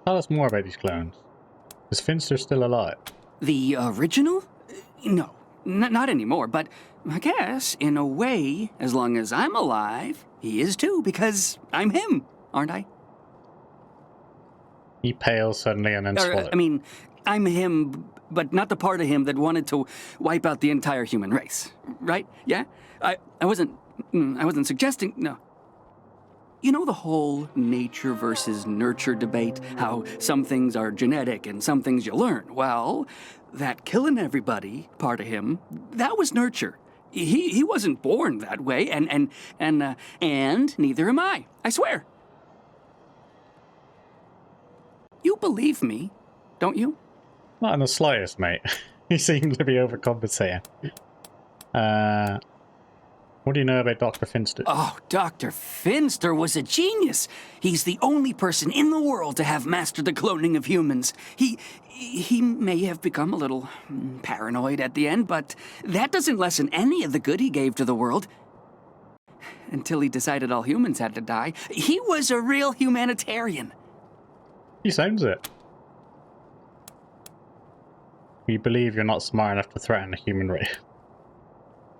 Tell us more about these clones. Is Finster still alive? The original? No, not anymore, but I guess, in a way, as long as I'm alive, he is too, because I'm him, aren't I? He pales suddenly and then swallows. I mean, I'm him, but not the part of him that wanted to wipe out the entire human race, right? Yeah? I wasn't suggesting, no. You know the whole nature versus nurture debate? How some things are genetic and some things you learn? Well, that killing everybody part of him, that was nurture. He wasn't born that way, and neither am I swear. You believe me, don't you? Not in the slightest, mate. He seems to be overcompensating. What do you know about Dr. Finster? Oh, Dr. Finster was a genius. He's the only person in the world to have mastered the cloning of humans. He may have become a little paranoid at the end, but that doesn't lessen any of the good he gave to the world. Until he decided all humans had to die. He was a real humanitarian. He sounds it. We believe you're not smart enough to threaten the human race.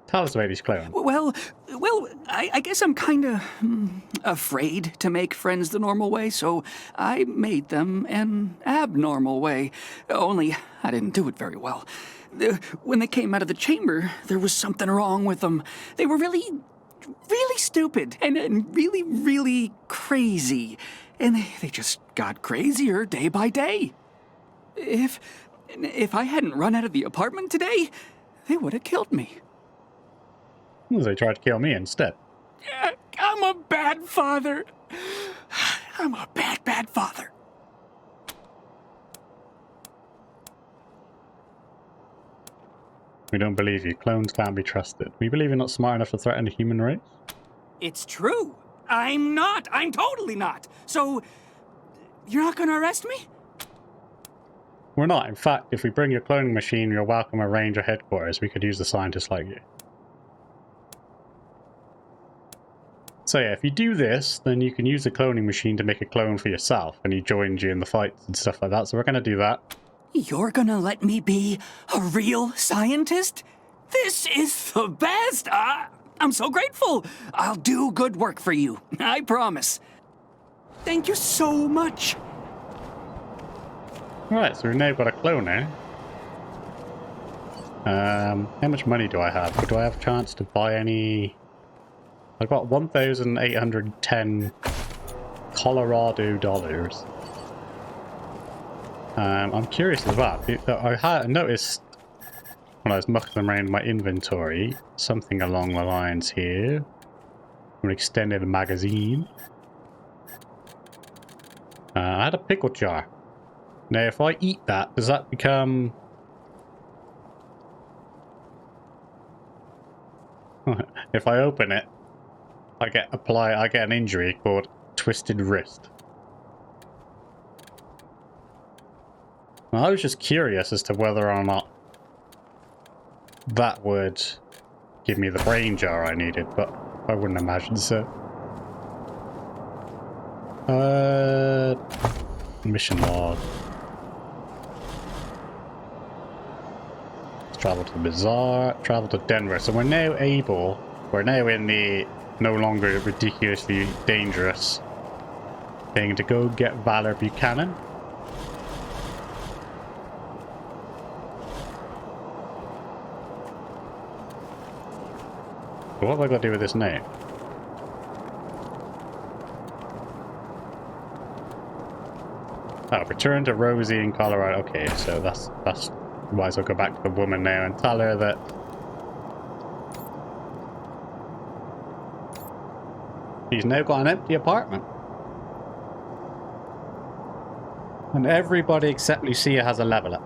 Tell us about these clones. Well, I guess I'm kind of afraid to make friends the normal way, so I made them an abnormal way. Only I didn't do it very well. When they came out of the chamber, there was something wrong with them. They were really stupid and really crazy. And they just got crazier day by day. If I hadn't run out of the apartment today, they would have killed me. They tried to kill me instead. I'm a bad father. I'm a bad father. We don't believe you. Clones can't be trusted. We believe you're not smart enough to threaten the human race. It's true. I'm not. I'm totally not. So, you're not going to arrest me? We're not. In fact, if we bring your cloning machine, you're welcome at Ranger headquarters. We could use a scientist like you. So yeah, if you do this, then you can use the cloning machine to make a clone for yourself, and he joins you in the fights and stuff like that, so we're going to do that. You're going to let me be a real scientist? This is the best! I'm so grateful! I'll do good work for you, I promise. Thank you so much! Alright, so we've now got a clone now. How much money do I have? Do I have a chance to buy any... I've got 1,810 Colorado dollars. I'm curious as well. I had noticed when I was mucking around my inventory, something along the lines here. An extended magazine. I had a pickle jar. Now, if I eat that, does that become... If I open it, I get an injury called twisted wrist. Well, I was just curious as to whether or not that would give me the brain jar I needed, but I wouldn't imagine so. Mission log. Let's travel to the bazaar, travel to Denver. So we're now in the no longer ridiculously dangerous thing to go get Valor Buchanan. What have I got to do with this now? Oh, return to Rosie in Colorado. Okay, so that's might as well go back to the woman now and tell her that she's now got an empty apartment. And everybody except Lucia has a level up.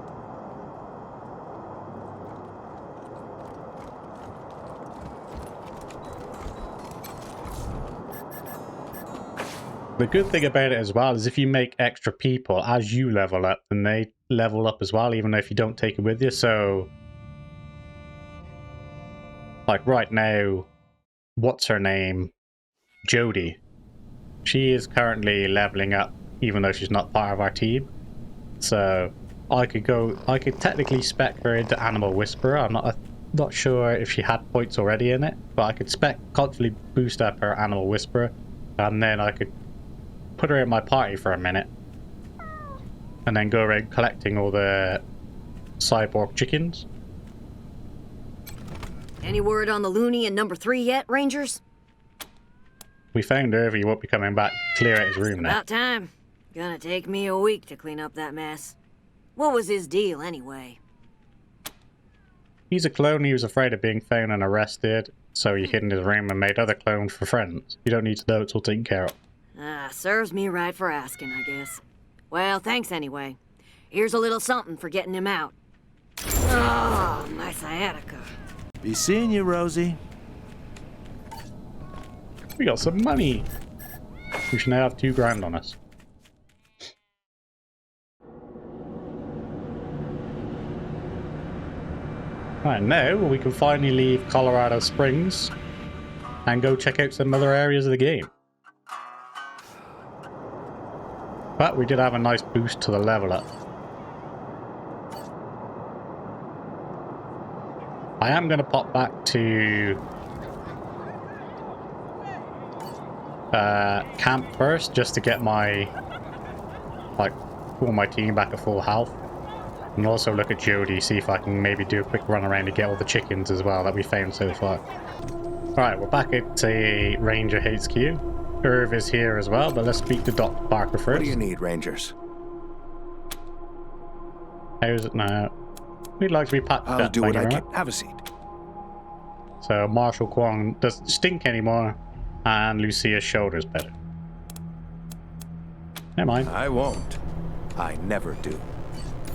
The good thing about it as well is if you make extra people, as you level up, then they level up as well, even if you don't take it with you. So, like right now, what's her name? Jodie. She is currently leveling up even though she's not part of our team. So I could technically spec her into Animal Whisperer. I'm not sure if she had points already in it, but I could constantly boost up her Animal Whisperer, and then I could put her in my party for a minute, and then go around collecting all the cyborg chickens. Any word on the loony in number 3 yet, Rangers? We found Irvy. He won't be coming back. Clear out his room now. About time. Gonna take me a week to clean up that mess. What was his deal, anyway? He's a clone. He was afraid of being found and arrested, so he hid in his room and made other clones for friends. You don't need to know, it's all taken care of. Serves me right for asking, I guess. Well, thanks anyway. Here's a little something for getting him out. Oh, my sciatica. Be seeing you, Rosie. We got some money. We should now have $2,000 on us. Right, now we can finally leave Colorado Springs and go check out some other areas of the game. But we did have a nice boost to the level up. I am going to pop back to camp first, just to get my, pull my team back at full health. And also look at Jody, see if I can maybe do a quick run around to get all the chickens as well that we found so far. Alright, we're back at the Ranger HQ. Irv is here as well, but let's speak to Dr. Parker first. What do you need, Rangers? How's it now? We'd like to be packed up. I'll do what I can. Have a seat. So Marshal Kwong doesn't stink anymore, and Lucia's shoulder's better. Never mind. I won't. I never do.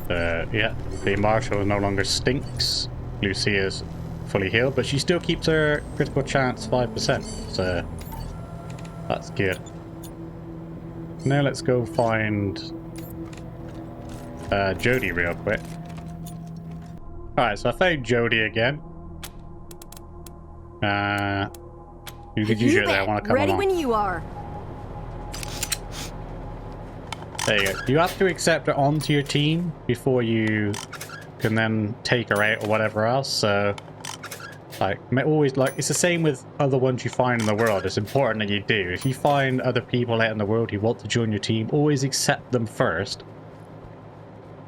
Yeah, the Marshal no longer stinks. Lucia's fully healed, but she still keeps her critical chance 5%, so that's good. Now let's go find Jody real quick. Alright, so I found Jody again. You could use it there. I want to come Ready along. when you are. There you go. You have to accept her onto your team before you can then take her out or whatever else. So, it's the same with other ones you find in the world. It's important that you do. If you find other people out in the world who want to join your team, always accept them first.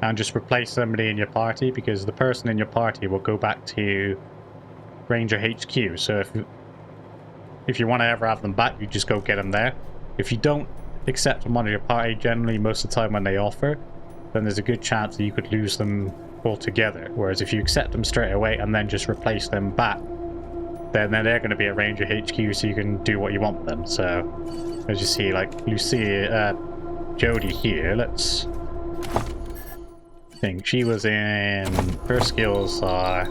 And just replace somebody in your party, because the person in your party will go back to Ranger HQ. So if you want to ever have them back, you just go get them there. If you don't accept them onto your party, generally most of the time when they offer, then there's a good chance that you could lose them altogether. Whereas if you accept them straight away and then just replace them back, then they're going to be at Ranger HQ, so you can do what you want with them. So as you see, like Lucia, Jody here, let's think. She was in, her skills are,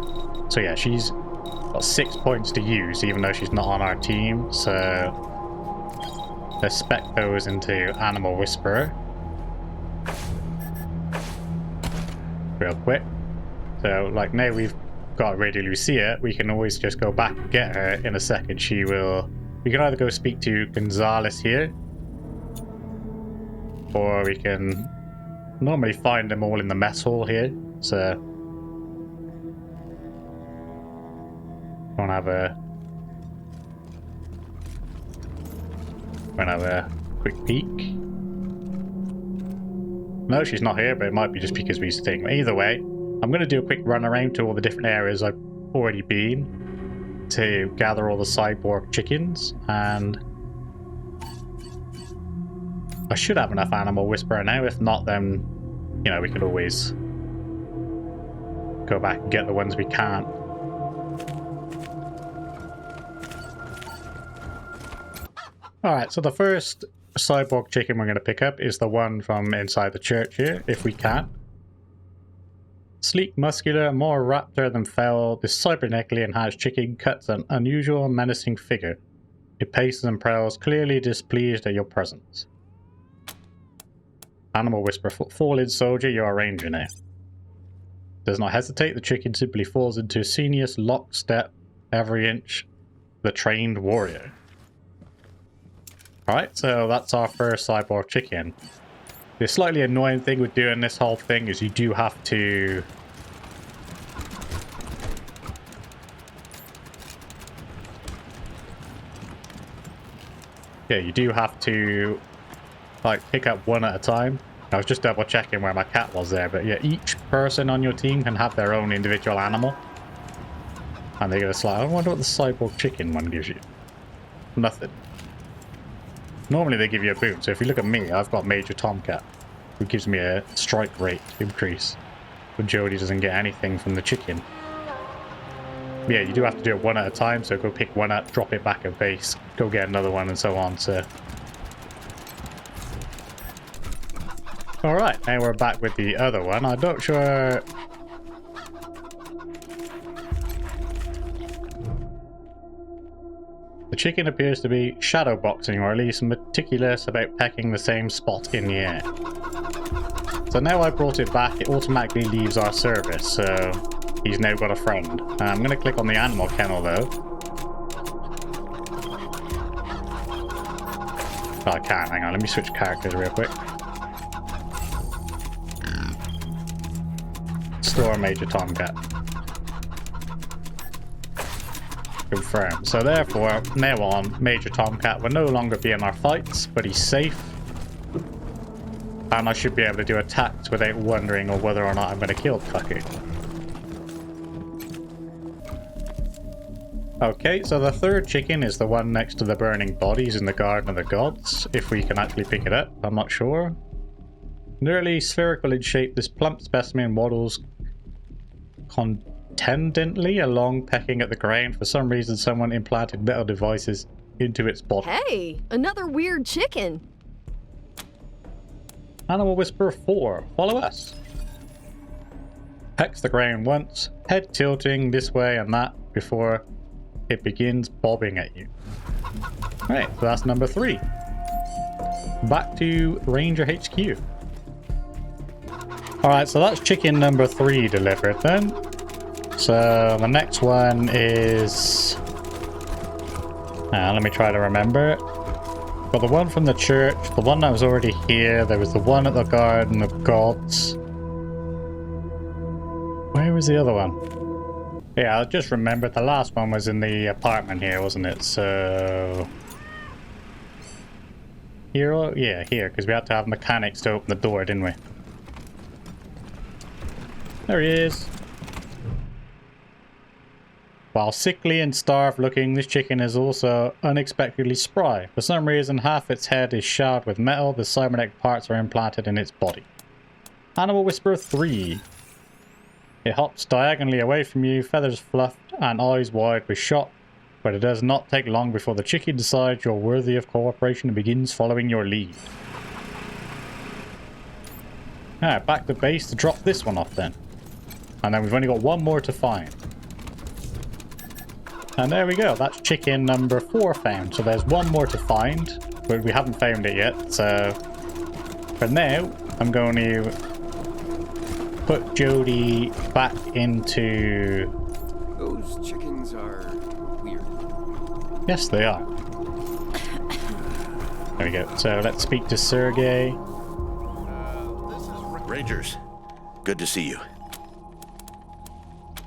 so yeah, she's got 6 points to use even though she's not on our team. So let's spec those into Animal Whisperer real quick. So like now we've got rid of Lucia, we can always just go back and get her in a second. We can either go speak to Gonzalez here, or we can normally find them all in the mess hall here. So want to have a quick peek. No, she's not here, but it might be just because we think. Either way, I'm going to do a quick run around to all the different areas I've already been to gather all the cyborg chickens, and I should have enough Animal Whisperer now. If not, then, you know, we could always go back and get the ones we can't. Alright, so the first cyborg chicken we're going to pick up is the one from inside the church here, if we can. Sleek, muscular, more raptor than fell, this cybernetically enhanced chicken cuts an unusual and menacing figure. It paces and prowls, clearly displeased at your presence. Animal Whisperer, fall-in soldier, you're a ranger now. Does not hesitate, the chicken simply falls into Senior's lockstep, every inch, the trained warrior. Alright, so that's our first cyborg chicken. The slightly annoying thing with doing this whole thing is you do have to... Yeah, you do have to, like, pick up one at a time. I was just double checking where my cat was there, but yeah, each person on your team can have their own individual animal. And they get a slide. I wonder what the cyborg chicken one gives you. Nothing. Normally they give you a boon, so if you look at me, I've got Major Tomcat, who gives me a strike rate increase. But Jody doesn't get anything from the chicken. Yeah, you do have to do it one at a time, so go pick one up, drop it back at base, go get another one, and so on, so... Alright, now we're back with the other one. I'm not sure... The chicken appears to be shadow boxing, or at least meticulous about pecking the same spot in the air. So now I brought it back, it automatically leaves our service, so he's now got a friend. I'm going to click on the animal kennel though. Oh, I can't, hang on, let me switch characters real quick. Store Major Tomcat. Confirm. So therefore, now on, Major Tomcat will no longer be in our fights, but he's safe. And I should be able to do attacks without wondering or whether or not I'm going to kill the fucker. Okay, so the third chicken is the one next to the burning bodies in the Garden of the Gods. If we can actually pick it up, I'm not sure. Nearly spherical in shape, this plump specimen waddles contentedly along, pecking at the ground. For some reason, someone implanted metal devices into its body. Hey, another weird chicken. Animal Whisperer 4, follow us. Pecks the ground once, head tilting this way and that before it begins bobbing at you. Alright, so that's number 3. Back to Ranger HQ. Alright, so that's chicken number 3 delivered then. So the next one is... let me try to remember it. Got the one from the church, the one that was already here, there was the one at the Garden of Gods. Where was the other one? Yeah, I just remembered the last one was in the apartment here, wasn't it? So... Here? Yeah, here, because we had to have mechanics to open the door, didn't we? There he is. While sickly and starved looking, this chicken is also unexpectedly spry. For some reason, half its head is showered with metal. The cybernetic parts are implanted in its body. Animal Whisperer 3. It hops diagonally away from you, feathers fluffed and eyes wide with shock. But it does not take long before the chicken decides you're worthy of cooperation and begins following your lead. Alright, back to base to drop this one off then. And then we've only got one more to find. And there we go, that's chicken number 4 found. So there's one more to find, but we haven't found it yet. So for now, I'm going to put Jody back into... Those chickens are weird. Yes, they are. There we go. So let's speak to Sergey. Rangers, good to see you.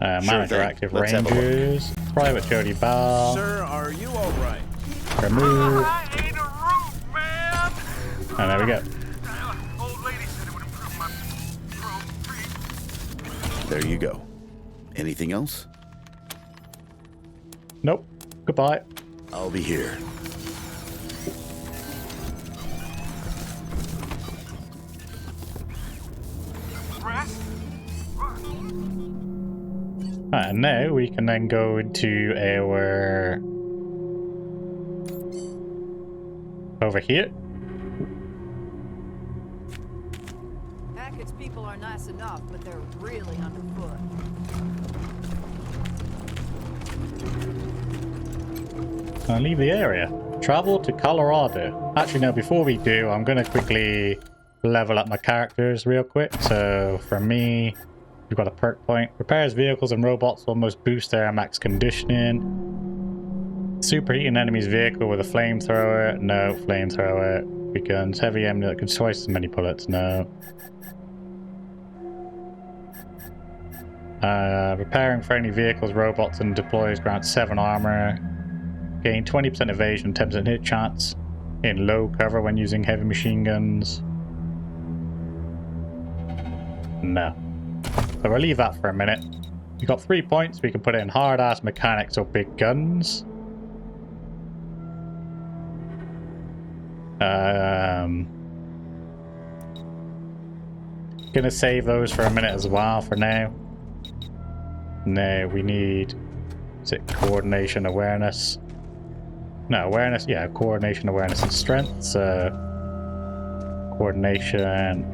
Manager Active Rangers. Private Jody Bell. Sir, are you all right? Remove. I ate a root, man! And there we go. Old lady said it would improve my throat. There you go. Anything else? Nope. Goodbye. I'll be here. Rest? And now we can then go into our... over here. Hackett's people are nice enough, but they're really underfoot. I'll leave the area. Travel to Colorado. Actually, no, before we do, I'm going to quickly level up my characters real quick. So, for me, we've got a perk point. Repairs vehicles and robots, almost boost their max conditioning. Superheat an enemy's vehicle with a flamethrower. No, flamethrower. Big guns, heavy ammo that can twice as many bullets. No. Repairing friendly vehicles, robots, and deploys grants 7 armor. Gain 20% evasion, 10% hit chance in low cover when using heavy machine guns. No. So we'll leave that for a minute. We got 3 points. We can put it in hard-ass mechanics or big guns. Gonna save those for a minute as well for now. No, we need... Is it coordination, awareness? No, awareness, yeah, coordination, awareness, and strength. So, coordination,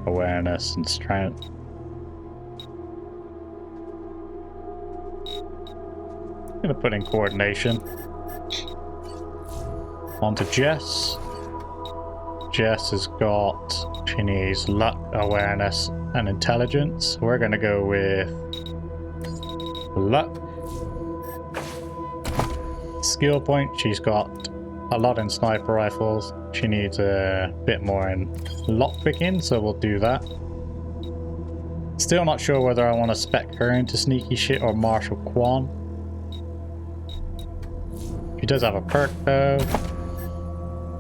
awareness, and strength. I'm gonna put in coordination. On to Jess. Jess has got, she needs luck, awareness, and intelligence. We're gonna go with luck. Skill point, she's got a lot in sniper rifles. She needs a bit more in lockpicking, so we'll do that. Still not sure whether I want to spec her into sneaky shit or Marshal Quan. She does have a perk though,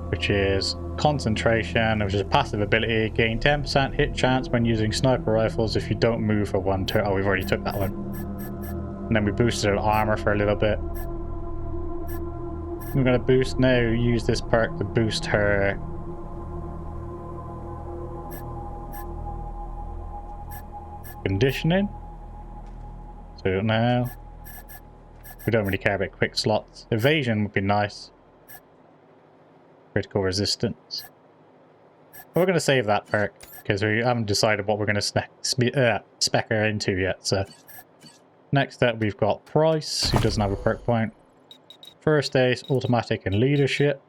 which is concentration, which is a passive ability. Gain 10% hit chance when using sniper rifles if you don't move for 1 turn. Oh, we've already took that one. And then we boosted her armor for a little bit. I'm gonna boost now, use this perk to boost her conditioning. So now we don't really care about quick slots. Evasion would be nice. Critical resistance. But we're gonna save that perk because we haven't decided what we're gonna spec her into yet. So next up we've got Price, who doesn't have a perk point. First aid, automatic, and leadership.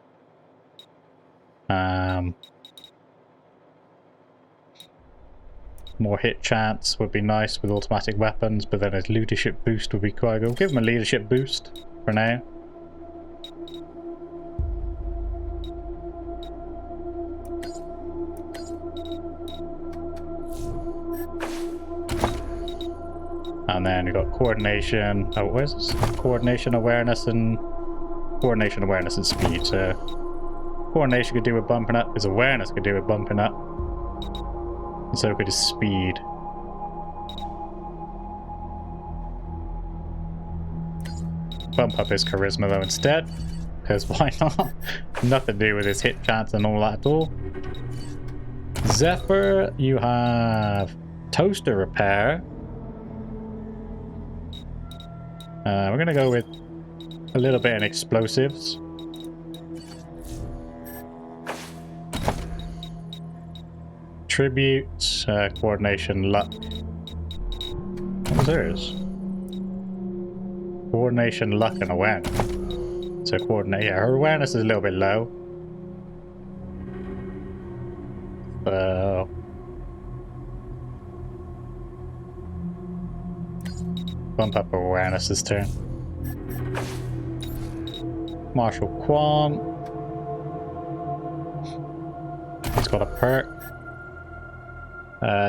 More hit chance would be nice with automatic weapons, but then his leadership boost would be quite good. Give him a leadership boost for now. And then we've got coordination. Oh, where's this? Coordination, awareness, and speed. So coordination could do with bumping up. His awareness could do with bumping up. And so could his speed. Bump up his charisma though instead. Because why not? Nothing to do with his hit chance and all that at all. Zephyr, you have toaster repair. We're gonna go with a little bit in explosives. Tribute, coordination, luck. What was theirs? Coordination, luck, and awareness. So coordinate. Yeah, her awareness is a little bit low. So bump up her awareness this turn. Marshal Quan. He's got a perk.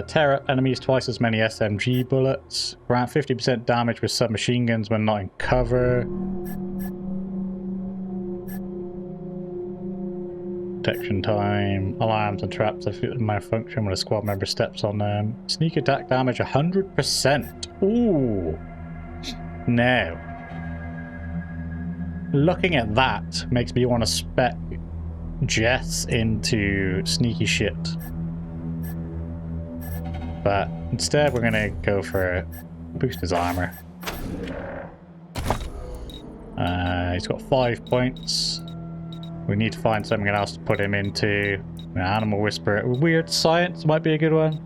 Tear up enemies twice as many SMG bullets. Grant 50% damage with submachine guns when not in cover. Protection time. Alarms and traps malfunction when a squad member steps on them. Sneak attack damage 100%. Ooh. Now, looking at that makes me want to spec Jess into sneaky shit. But instead we're going to go for boost his armor. He's got 5 points. We need to find something else to put him into. Animal Whisperer. Weird science might be a good one.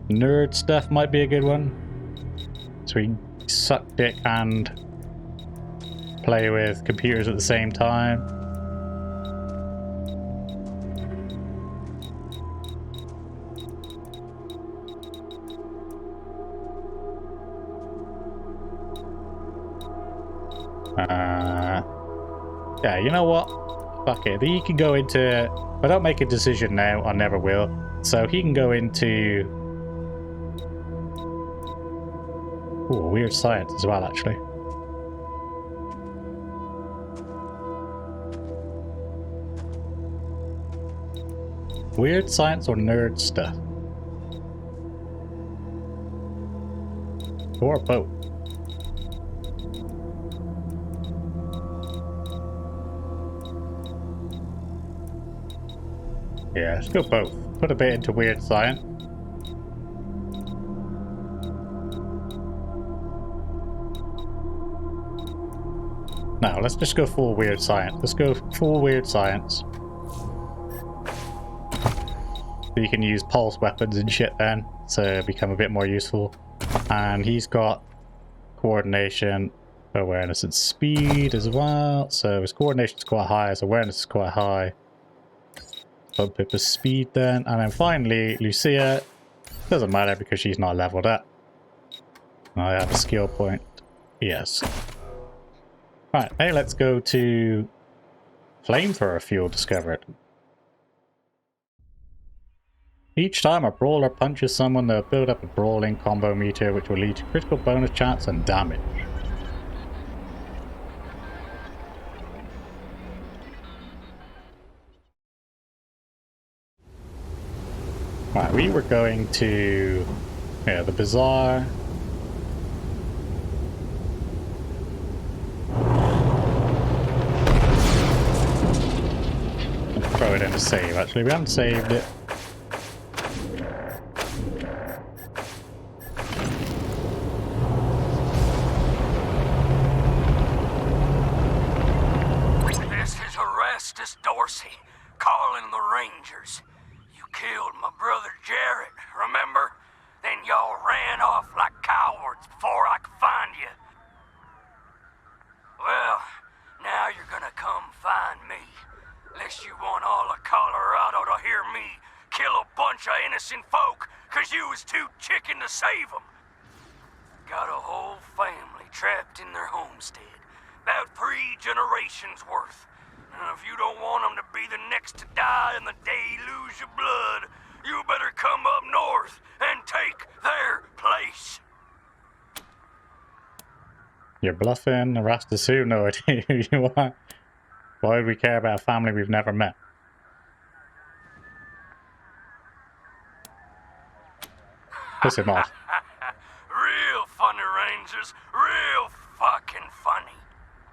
Nerd stuff might be a good one. So we can suck dick and play with computers at the same time. Yeah, you know what? Fuck it. He can go into... If I don't make a decision now, I never will. So he can go into... Ooh, weird science as well, actually. Weird science or nerd stuff? Or both? Yeah, let's go both. Put a bit into weird science. No, let's just go full weird science. Let's go full weird science. So you can use pulse weapons and shit then to become a bit more useful. And he's got coordination, awareness and speed as well. So his coordination is quite high, his awareness is quite high. Bump up his speed then. And then finally, Lucia. Doesn't matter because she's not leveled up. I have a skill point. Yes. Right, hey, let's go to flamethrower fuel discovered. Each time a brawler punches someone, they'll build up a brawling combo meter, which will lead to critical bonus chance and damage. Right, we were going to the bazaar. Throw it in a save, actually. We haven't saved it. This is Orestes Dorsey, calling the Rangers. You killed my brother Jarrett, remember? Then y'all ran off like cowards before I could find you. Well, now you're gonna come find me. Unless you want all of Colorado to hear me kill a bunch of innocent folk, 'cause you was too chicken to save them. Got a whole family trapped in their homestead. About 3 generations worth. And if you don't want them to be the next to die and the day you lose your blood, you better come up north and take their place. You're bluffing, Erastus who? No idea who you are. Why would we care about a family we've never met? Piss him off. Real funny, Rangers. Real fucking funny.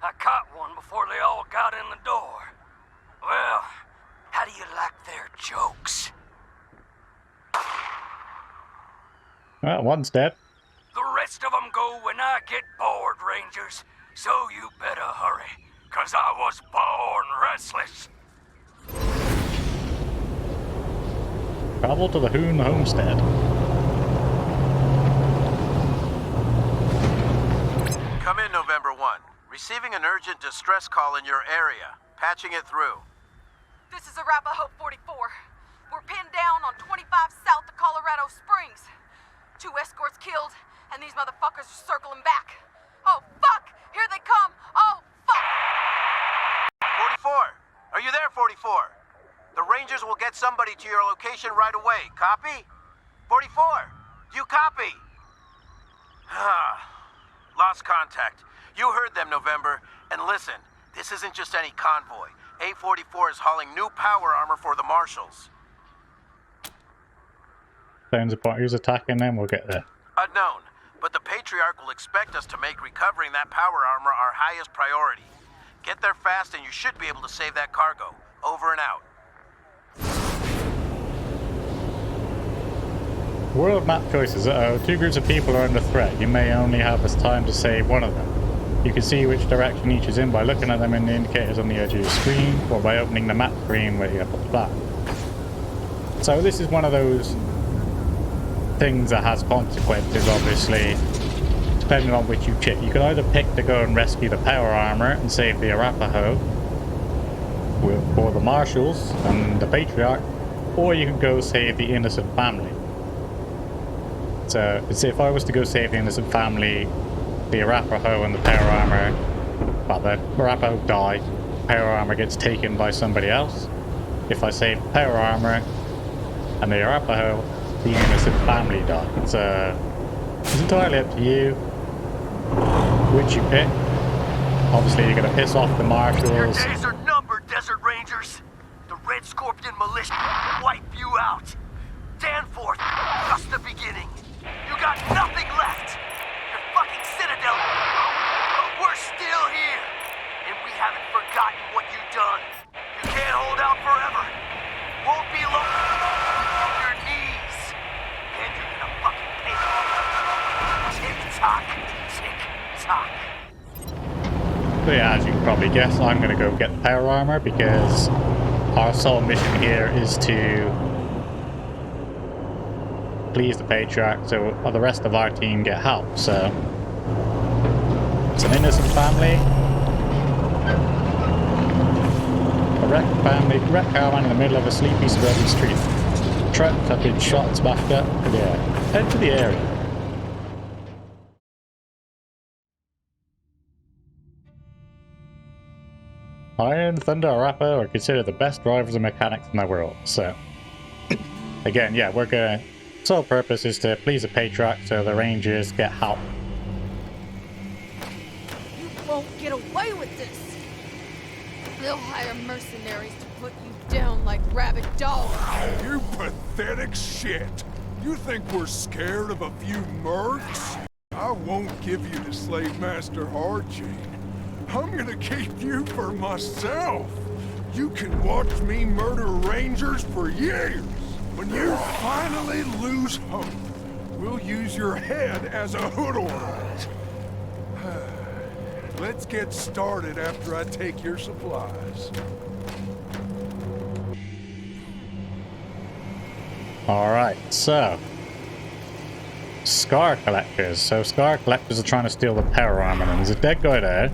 I caught one before they all got in the door. Well, how do you like their jokes? Well, one's dead. The rest of them go when I get bored, Rangers. So you better hurry, 'cause I was born restless. Travel to the Hoon Homestead. Come in, November 1. Receiving an urgent distress call in your area. Patching it through. This is Arapahoe 44. We're pinned down on 25 south of Colorado Springs. 2 escorts killed, and these motherfuckers are circling back. Oh, fuck! Here they come! Oh, fuck! 44! Are you there, 44? The Rangers will get somebody to your location right away. Copy? 44! You copy? Lost contact. You heard them, November. And listen, this isn't just any convoy. A44 is hauling new power armor for the Marshals. Sounds about who's attacking them, we'll get there. Unknown, but the Patriarch will expect us to make recovering that power armor our highest priority. Get there fast and you should be able to save that cargo. Over and out. World map choices. Uh-oh, 2 groups of people are under threat. You may only have this time to save one of them. You can see which direction each is in by looking at them in the indicators on the edge of your screen, or by opening the map screen where you have the flag. So this is one of those things that has consequences, obviously, depending on which you pick. You can either pick to go and rescue the power armor and save the Arapahoe, or the Marshals and the Patriarch, or you can go save the innocent family. So, if I was to go save the innocent family, the Arapahoe and the power armor, well, the Arapahoe die, power armor gets taken by somebody else. If I save power armor and the Arapaho, the innocent family die. It's entirely up to you which you pick. Obviously, you're gonna piss off the marshals. Your days are numbered, Desert Rangers. The Red Scorpion militia will wipe you out. Danforth, just the beginning. You got nothing left. Your fucking citadel. But we're still here. And we haven't forgotten what you've done. You can't hold out forever. Won't be long. On your knees. Then you're gonna fucking pay. Tick-tock, tick-tock. So yeah, as you can probably guess, I'm going to go get the power armor because our sole mission here is to please the Patriarch so the rest of our team get help. So it's an innocent family. A wrecked family, wrecked caravan in the middle of a sleepy suburban street. Trucks have been shot and smashed up. Yeah, head to the area. Iron, Thunder, Arapaho are considered the best drivers and mechanics in the world, so... Again, yeah, we're gonna... Sole purpose is to please the Patriarch so the Rangers get help. You won't get away with this! They'll hire mercenaries to put you down like rabid dogs. You pathetic shit! You think we're scared of a few mercs? I won't give you to Slave Master Archie. I'm gonna keep you for myself. You can watch me murder Rangers for years. When you finally lose hope, we'll use your head as a hood ornament. Let's get started after I take your supplies. Alright, so... Scar Collectors. So Scar Collectors are trying to steal the power armor, and there's a dead guy there.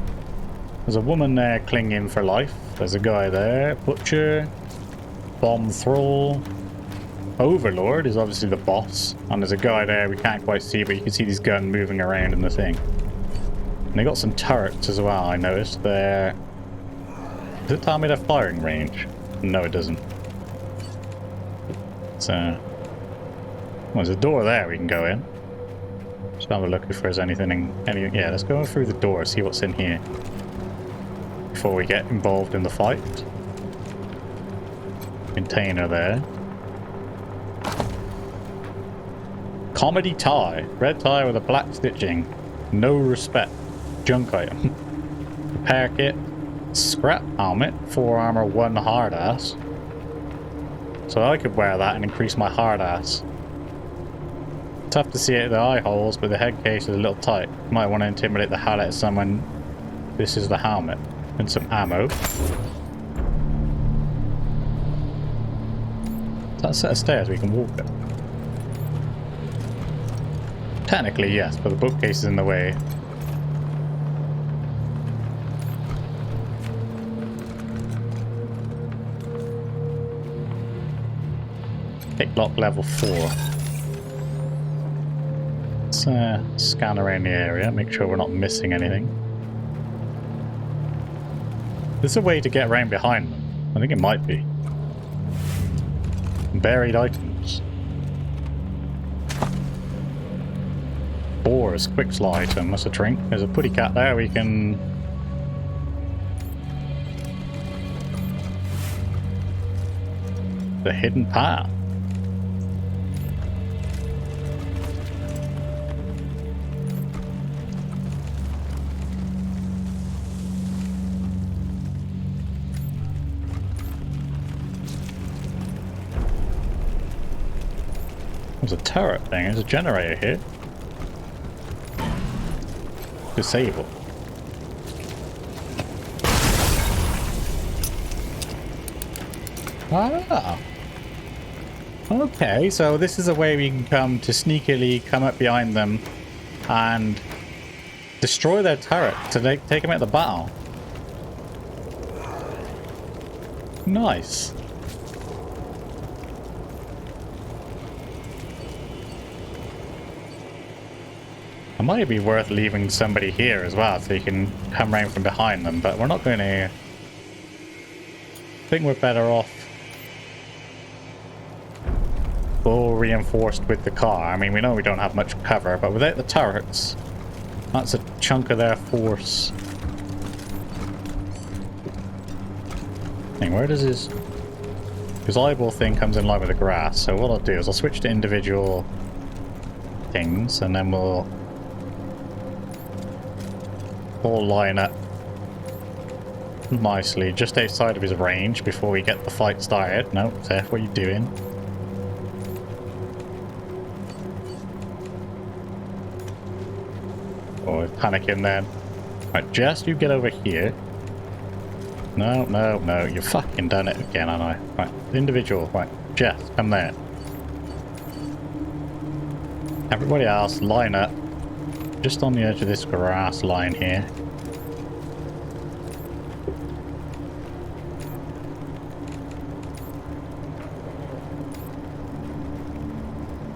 There's a woman there clinging for life. There's a guy there. Butcher. Bomb Thrall. Overlord is obviously the boss. And there's a guy there we can't quite see, but you can see this gun moving around in the thing. And they got some turrets as well, I noticed. They're... Does it tell me their firing range? No, it doesn't. So... Well, there's a door there we can go in. Just have a look if there's anything... Yeah, let's go through the door, see what's in here. Before we get involved in the fight. Container there. Comedy tie. Red tie with a black stitching. No respect. Junk item. Repair kit. Scrap helmet. 4 armor, 1 hard ass. So I could wear that and increase my hard ass. Tough to see it at the eye holes, but the head case is a little tight. Might want to intimidate the hell out of someone. This is the helmet. And some ammo. That's a set of stairs we can walk up. Technically, yes, but the bookcase is in the way. Pick lock level 4. Let's scan around the area, make sure we're not missing anything. There's a way to get around behind them. I think it might be. Buried items. Boars, quick slot item. That's a drink. There's a putty cat there. We can... The hidden path. There's a turret thing. There's a generator here. Disable. Ah. Okay, so this is a way we can come to sneakily come up behind them and destroy their turret to take them out of the battle. Nice. It might be worth leaving somebody here as well so you can come around from behind them, but we're not going to think we're better off full reinforced with the car. I mean, we know we don't have much cover, but without the turrets, that's a chunk of their force. Where does his eyeball thing comes in line with the grass? So what I'll do is I'll switch to individual things, and then we'll all line up nicely just outside of his range before we get the fight started. No, Zeph, what are you doing? Oh, we're panicking then. Right, Jess, you get over here. No, no, no, you fucking done it again, haven't I? Right, individual, right, Jess, come there. Everybody else, line up. Just on the edge of this grass line here.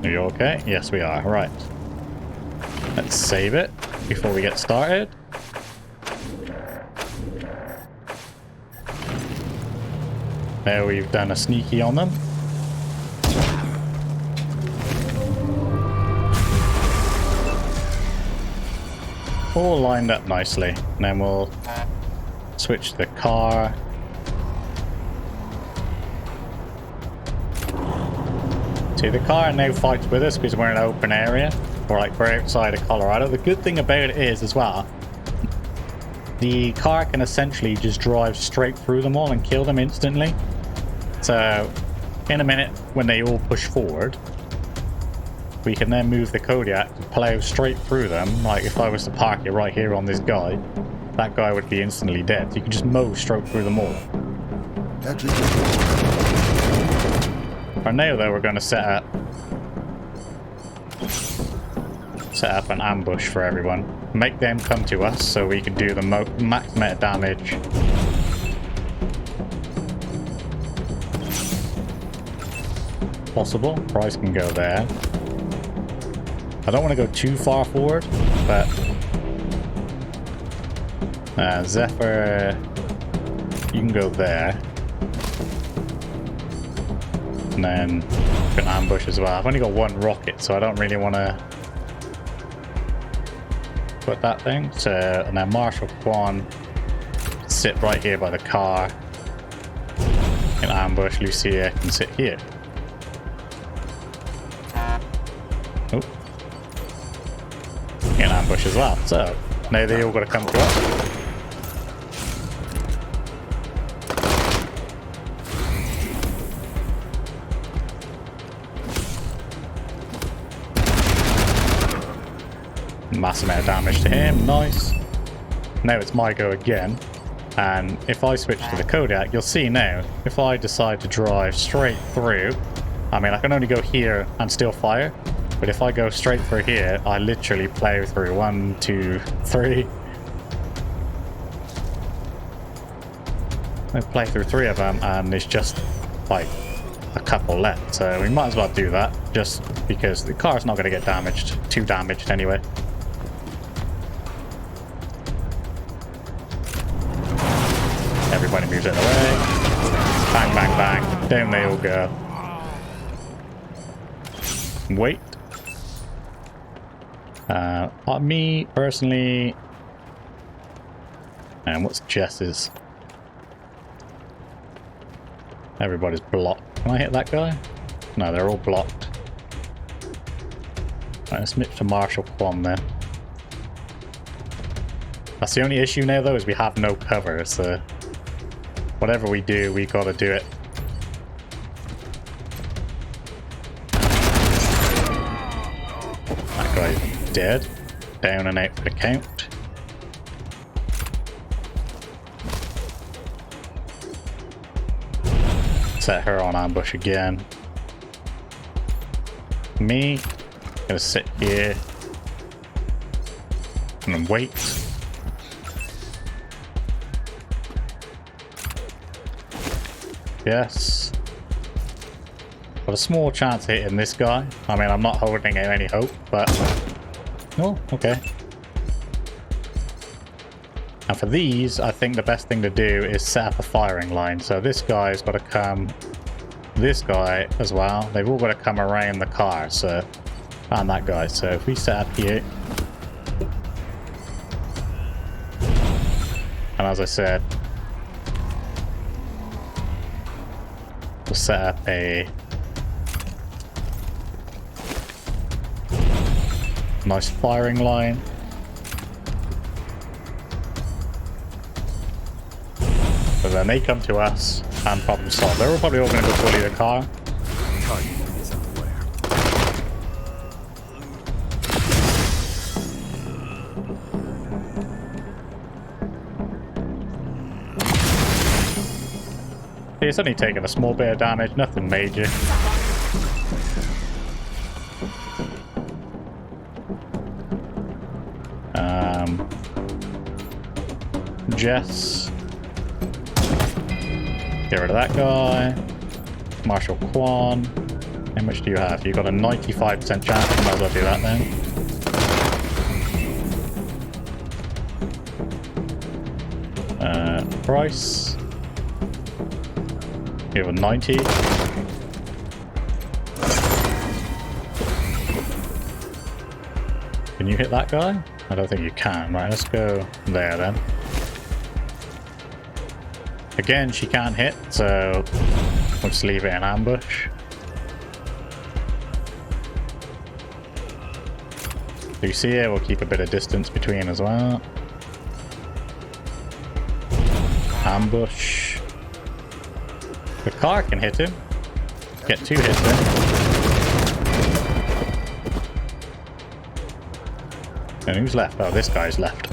Are you okay? Yes, we are. Right. Let's save it before we get started. There, we've done a sneaky on them. All lined up nicely. And then we'll switch to the car. See, the car now fights with us because we're in an open area. Or like we're outside of Colorado. The good thing about it is as well, the car can essentially just drive straight through them all and kill them instantly. So in a minute, when they all push forward, we can then move the Kodiak to plow straight through them. Like if I was to park it right here on this guy, that guy would be instantly dead. So you can just mow straight through them all. For now though, we're going to set up an ambush for everyone. Make them come to us so we can do the max amount of damage. Possible. Price can go there. I don't want to go too far forward, but Zephyr, you can go there. And then you can ambush as well. I've only got one rocket, so I don't really want to put that thing. So, and then Marshall Quan sit right here by the car. Can ambush. Lucia can sit here. Oh. Can ambush as well. So now they all got to come to us. Massive amount of damage to him. Nice. Now it's my go again. And if I switch to the Kodiak, you'll see now, if I decide to drive straight through, I mean, I can only go here and still fire. But if I go straight through here, I literally plow through 1, 2, 3. I play through 3 of them, and there's just like a couple left. So we might as well do that, just because the car's not going to get damaged, too damaged anyway. Everybody moves out of the way. Bang, bang, bang. Down they all go. Wait. Me personally, and what's Jess's? Everybody's blocked. Can I hit that guy? No, they're all blocked. Right, let's switch to Marshall Quan there. That's the only issue now though, is we have no cover, so whatever we do, we gotta do it. That guy's dead. Down and out for the count. Set her on ambush again. Me, gonna sit here and wait. Yes. Got a small chance of hitting this guy. I mean, I'm not holding out any hope, but... Oh, okay. And for these, I think the best thing to do is set up a firing line. So this guy's got to come, this guy as well. They've all got to come around the car, so, and that guy. So if we set up here, and as I said, we'll set up a nice firing line. So then they come to us and problem solve. They're probably all going to go bully the car. Target is unaware. It's only taking a small bit of damage, nothing major. Jess. Get rid of that guy. Marshal Quan. How much do you have? You've got a 95% chance. Might as well do that then. Price. You have a 90. Can you hit that guy? I don't think you can. Right, let's go there then. Again, she can't hit, so we'll just leave it in ambush. You see it, we'll keep a bit of distance between as well. Ambush. The car can hit him. Get 2 hits in. And who's left? Oh, this guy's left.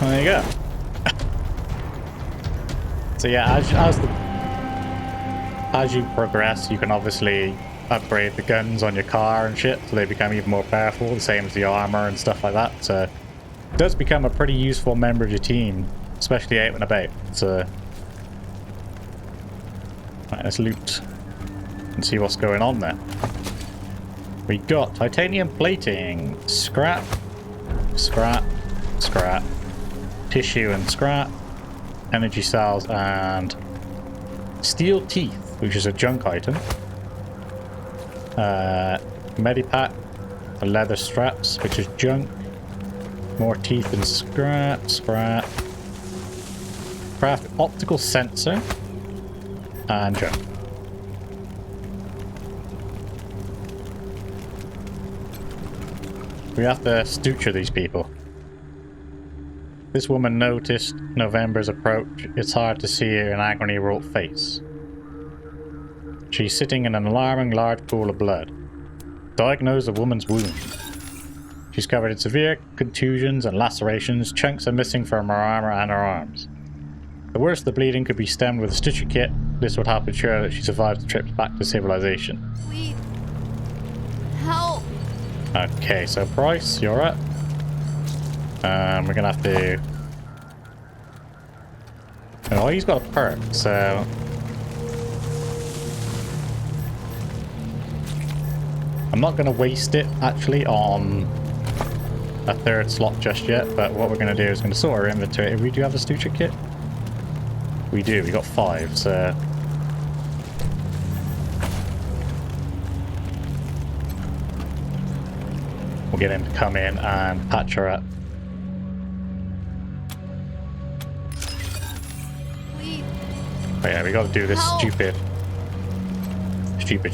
There you go. So yeah, as you progress, you can obviously upgrade the guns on your car and shit, so they become even more powerful, the same as the armor and stuff like that. So it does become a pretty useful member of your team, especially out and about. So right, let's loot and see what's going on there. We got titanium plating, scrap, scrap, scrap. Tissue and scrap, energy cells, and steel teeth, which is a junk item. Medipack, the leather straps, which is junk. More teeth and scrap, scrap. Craft optical sensor, and junk. We have to suture these people. This woman noticed November's approach. It's hard to see her agony-wrought face. She's sitting in an alarming large pool of blood. Diagnose the woman's wound. She's covered in severe contusions and lacerations. Chunks are missing from her armor and her arms. The worst of the bleeding could be stemmed with a stitcher kit. This would help ensure that she survives the trip back to civilization. Please. Help. Okay, so price, you're up. We're gonna have to... Oh, he's got a perk, so... I'm not gonna waste it, actually, on a 3rd slot just yet, but what we're gonna do is gonna sort our inventory. We do have a suture kit? We do, we got 5, so... We'll get him to come in and patch her up. Oh yeah, we gotta do this stupid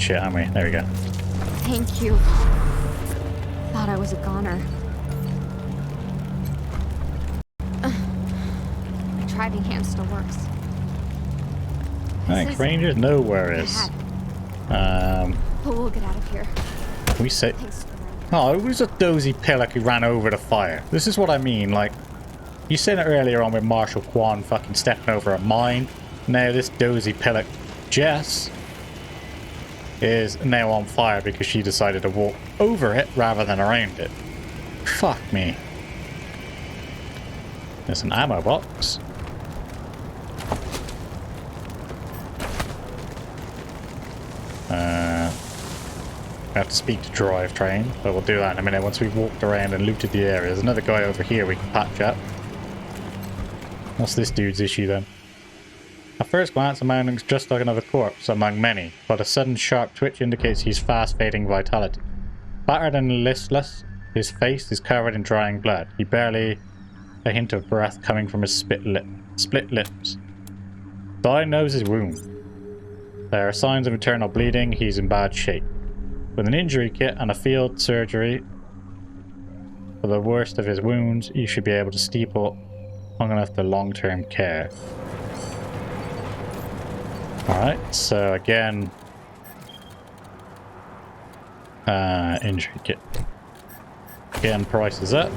shit, haven't we? There we go. Thank you. Thought I was a goner. My driving hand still works. Thanks, Rangers. No worries. But we'll get out of here. We say... Oh, it was a dozy pillock who ran over the fire. This is what I mean, like... You said it earlier on with Marshal Quan fucking stepping over a mine. Now this dozy pillock, Jess, is now on fire because she decided to walk over it rather than around it. Fuck me. There's an ammo box. have to speak to drivetrain, but we'll do that in a minute once we've walked around and looted the area. There's another guy over here we can patch up. What's this dude's issue then? At first glance, a man looks just like another corpse among many, but a sudden sharp twitch indicates he's fast fading vitality. Battered and listless, his face is covered in drying blood. He barely a hint of breath coming from his split lips. Dye knows his wound. There are signs of internal bleeding. He's in bad shape. With an injury kit and a field surgery for the worst of his wounds, you should be able to steeple long enough to long-term care. Alright, so again, injury kit. Again, price is up.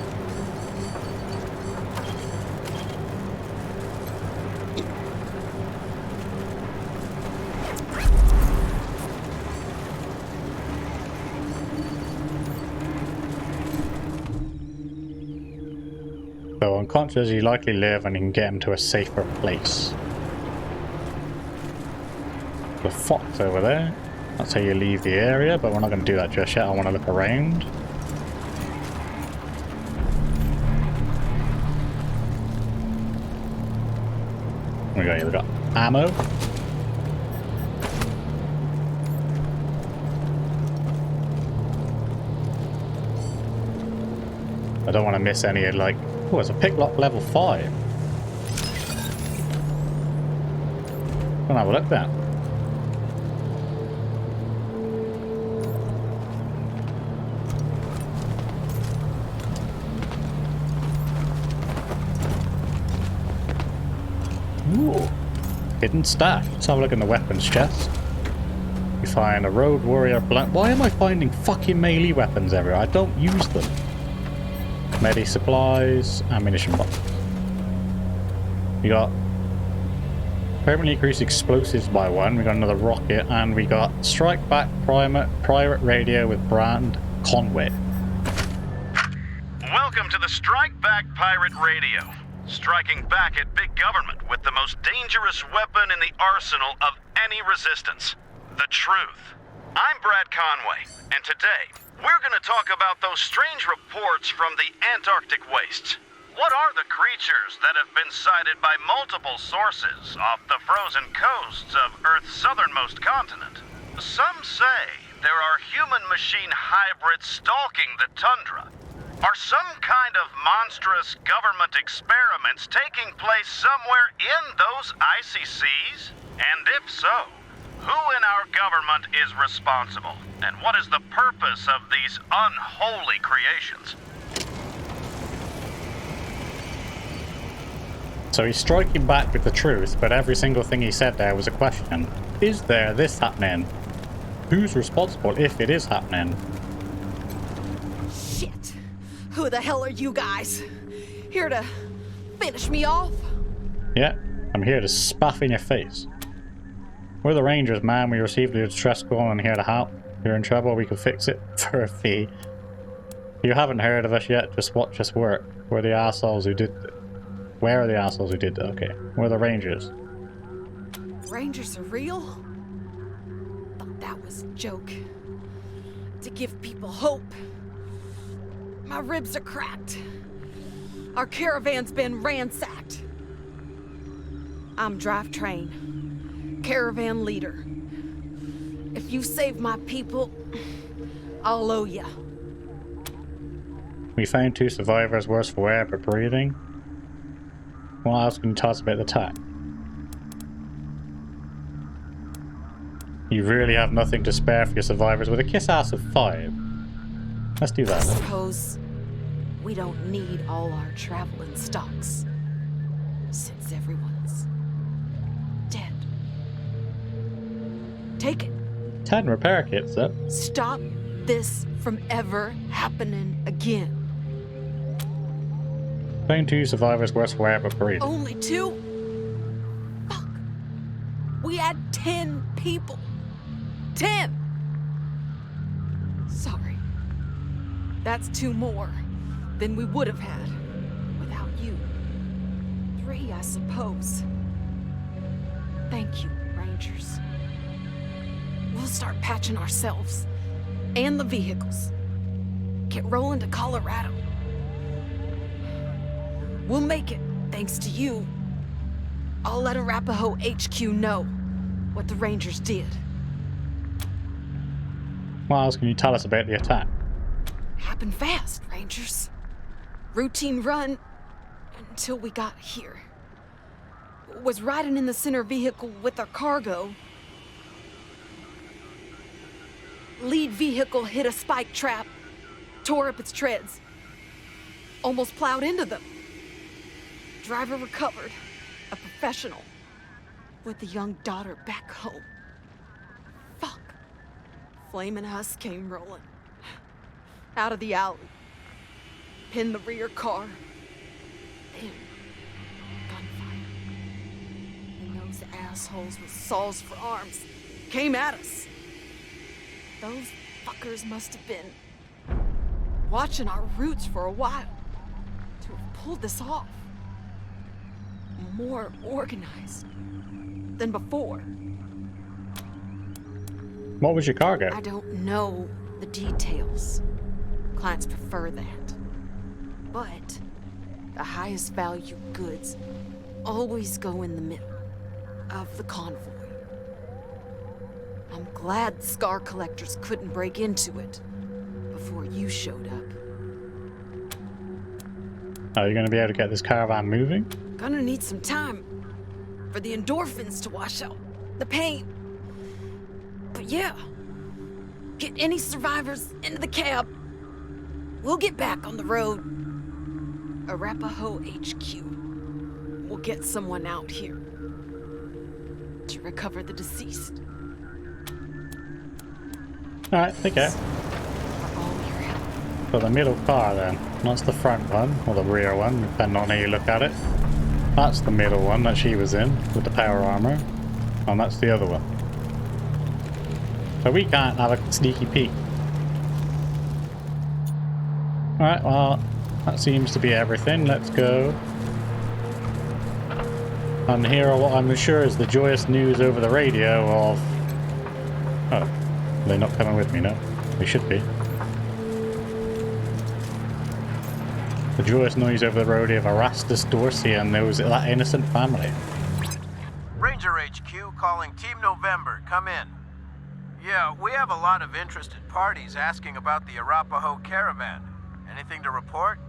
So unconscious, you likely live and you can get him to a safer place. The fox over there. That's how you leave the area, but we're not going to do that just yet. I want to look around. We got ammo. I don't want to miss any of like. Oh, it's a picklock level 5. Gonna have a look then. Ooh, hidden stash. Let's have a look in the weapons chest. We find a road warrior blunt. Why am I finding fucking melee weapons everywhere? I don't use them. Medi supplies, ammunition box. We got permanently increased explosives by 1. We got another rocket, and we got strike back pirate radio with brand Conway. Welcome to the Strike Back Pirate Radio. Striking back at big government with the most dangerous weapon in the arsenal of any resistance. The truth. I'm Brad Conway, and today we're going to talk about those strange reports from the Antarctic wastes. What are the creatures that have been sighted by multiple sources off the frozen coasts of Earth's southernmost continent? Some say there are human-machine hybrids stalking the tundra. Are some kind of monstrous government experiments taking place somewhere in those icy seas? And if so, who in our government is responsible? And what is the purpose of these unholy creations? So he's striking back with the truth, but every single thing he said there was a question. Is there this happening? Who's responsible if it is happening? Shit. Who the hell are you guys? Here to finish me off? Yeah, I'm here to spaff in your face. We're the Rangers, man. We received a distress call and here to help. If you're in trouble, we can fix it for a fee. If you haven't heard of us yet, just watch us work. We're the assholes who did it. Where are the assholes who did it? Okay, we're the Rangers. Rangers are real? Thought that was a joke. To give people hope. My ribs are cracked. Our caravan's been ransacked. I'm drivetrain, caravan leader. If you save my people, I'll owe ya. We found 2 survivors worse for wear but breathing. What else can you tell us about the attack? You really have nothing to spare for your survivors with a kiss ass of 5. Let's do that. I suppose we don't need all our traveling stocks, since everyone's dead. Take it. 10 repair kits, though. Stop this from ever happening again. Found 2 survivors worse for wear but breathing. Only 2? Fuck. We had 10 people. 10! Sorry. That's 2 more than we would have had without you. 3, I suppose. Thank you, Rangers. We'll start patching ourselves and the vehicles. Get rolling to Colorado. We'll make it, thanks to you. I'll let Arapaho HQ know what the Rangers did. What else can you tell us about the attack? Happened fast, Rangers. Routine run until we got here. Was riding in the center vehicle with our cargo. Lead vehicle hit a spike trap, tore up its treads. Almost plowed into them. Driver recovered, a professional, with a young daughter back home. Fuck. Flaming Huss came rolling. Out of the alley. Pinned the rear car. Then, gunfire. And those assholes with saws for arms came at us. Those fuckers must have been watching our routes for a while to have pulled this off. More organized than before. What was your cargo? I don't know the details. Clients prefer that. But the highest value goods always go in the middle of the convoy. I'm glad Scar Collectors couldn't break into it before you showed up. Are you going to be able to get this caravan moving? Gonna need some time for the endorphins to wash out the pain. But yeah, get any survivors into the cab. We'll get back on the road. Arapaho HQ. We'll get someone out here to recover the deceased. Alright, okay. So the middle car then. That's the front one, or the rear one, depending on how you look at it. That's the middle one that she was in, with the power armor. And that's the other one. So we can't have a sneaky peek. Alright, well, that seems to be everything. Let's go. And here are what I'm sure is the joyous news over the radio of... Oh, they're not coming with me, no? They should be. The joyous noise over the radio of Erastus Dorsey and that innocent family. Ranger HQ calling Team November. Come in. Yeah, we have a lot of interested parties asking about the Arapaho caravan. Anything to report?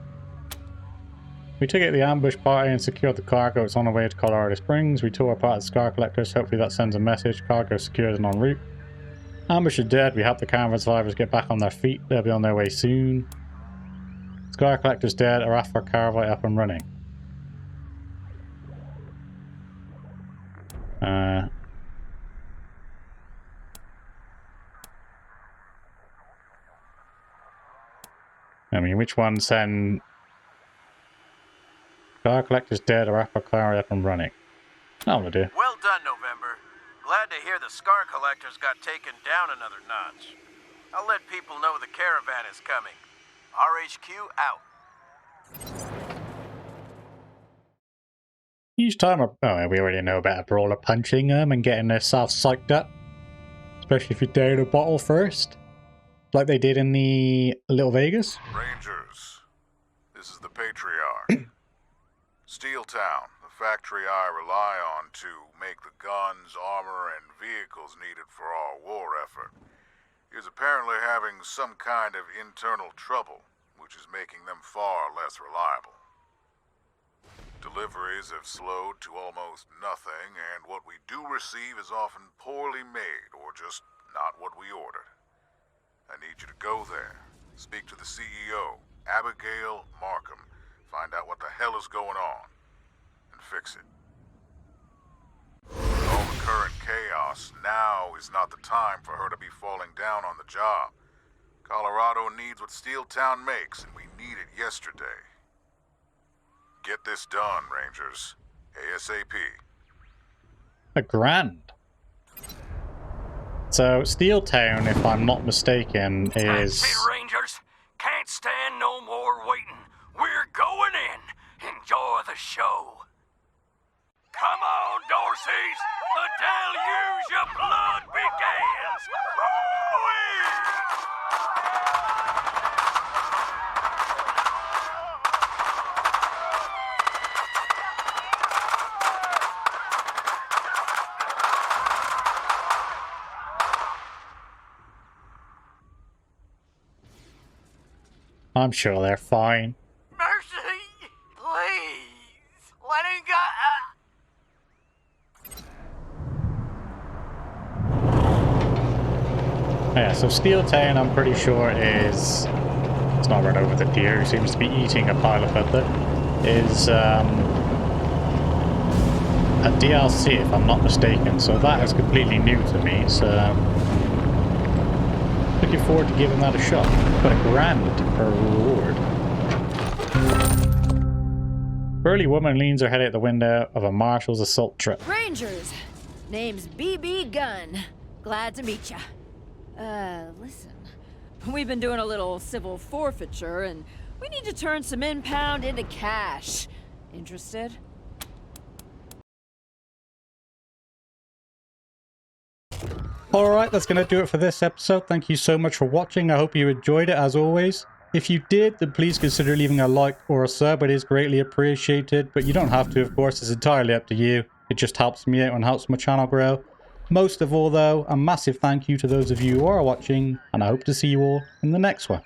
We took out the ambush party and secured the cargo. It's on the way to Colorado Springs. We tore apart the Scar Collectors. Hopefully that sends a message. Cargo secured and en route. Ambush is dead. We helped the caravan survivors get back on their feet. They'll be on their way soon. Scar Collector's dead. Arapaho caravan up and running. I mean, which one send... Scar Collector's dead, Arapaho caravan up and running. That will do. Well done, November. Glad to hear the Scar Collectors got taken down another notch. I'll let people know the caravan is coming. RHQ out. Each time, we already know about a brawler punching them and getting themselves psyched up. Especially if you down a bottle first. Like they did in the Little Vegas. Rangers, this is the Patriarch. Steeltown, the factory I rely on to make the guns, armor, and vehicles needed for our war effort, is apparently having some kind of internal trouble, which is making them far less reliable. Deliveries have slowed to almost nothing, and what we do receive is often poorly made or just not what we ordered. I need you to go there, speak to the CEO, Abigail Markham, find out what the hell is going on, and fix it. With all the current chaos, now is not the time for her to be falling down on the job. Colorado needs what Steeltown makes, and we need it yesterday. Get this done, Rangers. ASAP. $1,000. So, Steeltown, if I'm not mistaken, is... That's it, Rangers. Can't stand no more waiting. We're going in. Enjoy the show. Come on, Dorseys. The deluge of blood begins. Woo-wee! I'm sure they're fine. Mercy! Please! Let him go! Yeah, so Steel Town, I'm pretty sure is... Let's not run over the deer who seems to be eating a pile of food there. Is a DLC, if I'm not mistaken. So that is completely new to me. So looking forward to giving that a shot. Got a grand per reward. Burly woman leans her head out the window of a marshal's assault truck. Rangers, name's BB Gunn. Glad to meet ya. Listen. We've been doing a little civil forfeiture, and we need to turn some impound into cash. Interested? Alright, that's going to do it for this episode. Thank you so much for watching. I hope you enjoyed it as always. If you did, then please consider leaving a like or a sub. It is greatly appreciated, but you don't have to, of course. It's entirely up to you. It just helps me out and helps my channel grow. Most of all, though, a massive thank you to those of you who are watching, and I hope to see you all in the next one.